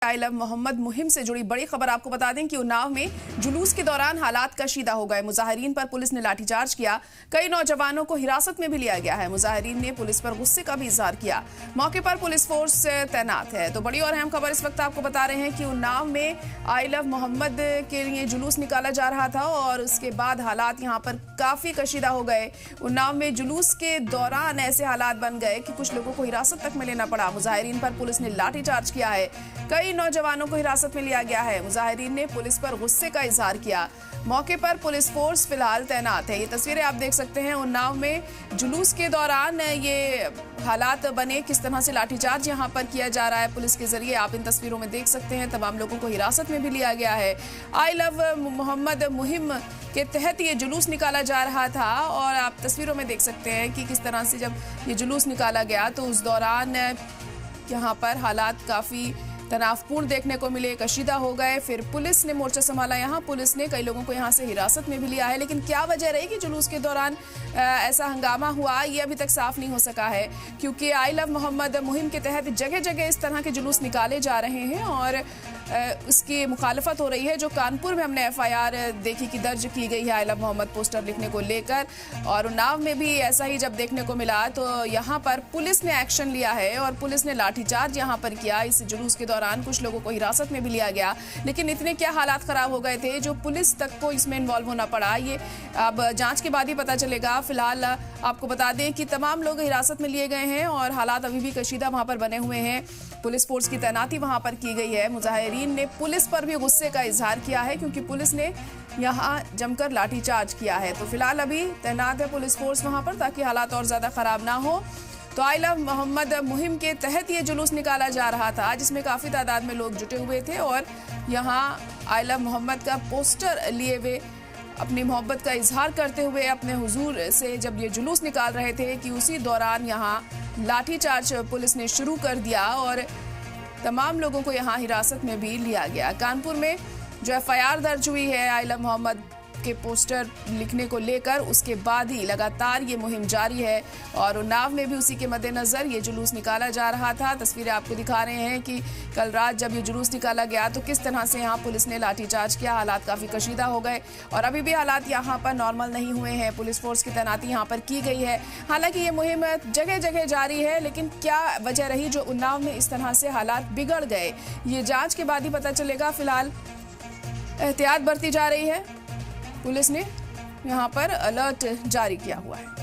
I love Mohammad मुहिम से जुड़ी बड़ी खबर आपको बता दें कि उन्नाव में जुलूस के दौरान हालात कशीदा हो गए। मुजाहिरीन पर पुलिस ने लाठीचार्ज किया। कई नौजवानों को हिरासत में भी लिया गया है। मुजाहिरीन ने पुलिस पर गुस्से का भी इजहार किया। मौके पर पुलिस फोर्स तैनात है। तो बड़ी और अहम खबर इस वक्त आपको बता रहे हैं कि उन्नाव में आई लव मोहम्मद के लिए जुलूस निकाला जा रहा था और उसके बाद हालात यहाँ पर काफी कशीदा हो गए। उन्नाव में जुलूस के दौरान ऐसे हालात बन गए कि कुछ लोगों को हिरासत तक में लेना पड़ा। मुजाहिरीन पर पुलिस ने लाठीचार्ज किया है। कई नौजवानों को हिरासत में लिया गया है। मुजाहिरीन ने पुलिस पर गुस्से का इजहार किया। मौके पर पुलिस फोर्स फिलहाल तैनात है। ये तस्वीरें आप देख सकते हैं। उन्नाव में जुलूस के दौरान ये हालात बने, किस तरह से लाठीचार्ज यहां पर किया जा रहा है पुलिस के जरिए। आप इन तस्वीरों में देख सकते हैं। तमाम लोगों को हिरासत में भी लिया गया है। आई लव मोहम्मद मुहिम के तहत ये जुलूस निकाला जा रहा था और आप तस्वीरों में देख सकते हैं कि किस तरह से जब ये जुलूस निकाला गया तो उस दौरान यहाँ पर हालात काफी तनावपूर्ण देखने को मिले, कशीदा हो गए। फिर पुलिस ने मोर्चा संभाला। यहाँ पुलिस ने कई लोगों को यहाँ से हिरासत में भी लिया है। लेकिन क्या वजह रही कि जुलूस के दौरान ऐसा हंगामा हुआ, ये अभी तक साफ नहीं हो सका है, क्योंकि आई लव मोहम्मद मुहिम के तहत जगह जगह इस तरह के जुलूस निकाले जा रहे हैं और उसकी मुखालफत हो रही है। जो कानपुर में हमने FIR देखी कि दर्ज की गई है आई लव मोहम्मद पोस्टर लिखने को लेकर, और उन्नाव में भी ऐसा ही जब देखने को मिला तो यहाँ पर पुलिस ने एक्शन लिया है और पुलिस ने लाठीचार्ज यहाँ पर किया। इस जुलूस के दौरान कुछ लोगों को हिरासत में भी लिया गया। लेकिन इतने क्या हालात खराब हो गए थे जो पुलिस तक को इसमें इन्वॉल्व होना पड़ा, ये अब जांच के बाद ही पता चलेगा। फिलहाल आपको बता दें कि तमाम लोग हिरासत में लिए गए हैं और हालात अभी भी कशीदा वहां पर बने हुए हैं। पुलिस फोर्स की तैनाती वहां पर की गई है। मुजाहिरीन ने पुलिस पर भी गुस्से का इजहार किया है क्योंकि पुलिस ने यहां जमकर लाठीचार्ज किया है। तो फिलहाल अभी तैनात है पुलिस फोर्स वहां पर ताकि हालात और ज्यादा खराब ना हो। तो आई लव मोहम्मद मुहिम के तहत ये जुलूस निकाला जा रहा था जिसमें काफी तादाद में लोग जुटे हुए थे और यहाँ आई लव मोहम्मद का पोस्टर लिए हुए अपनी मोहब्बत का इजहार करते हुए अपने हुजूर से जब ये जुलूस निकाल रहे थे कि उसी दौरान यहाँ लाठीचार्ज पुलिस ने शुरू कर दिया और तमाम लोगों को यहाँ हिरासत में भी लिया गया। कानपुर में जो FIR दर्ज हुई है आई लव मोहम्मद के पोस्टर लिखने को लेकर, उसके बाद ही लगातार ये मुहिम जारी है और उन्नाव में भी उसी के मद्देनजर ये जुलूस निकाला जा रहा था। तस्वीरें आपको दिखा रहे हैं कि कल रात जब ये जुलूस निकाला गया तो किस तरह से यहाँ पुलिस ने लाठीचार्ज किया। हालात काफी कशीदा हो गए और अभी भी हालात यहाँ पर नॉर्मल नहीं हुए हैं। पुलिस फोर्स की तैनाती यहाँ पर की गई है। हालांकि ये मुहिम जगह जगह जारी है, लेकिन क्या वजह रही जो उन्नाव में इस तरह से हालात बिगड़ गए, ये जाँच के बाद ही पता चलेगा। फिलहाल एहतियात बरती जा रही है। पुलिस ने यहाँ पर अलर्ट जारी किया हुआ है।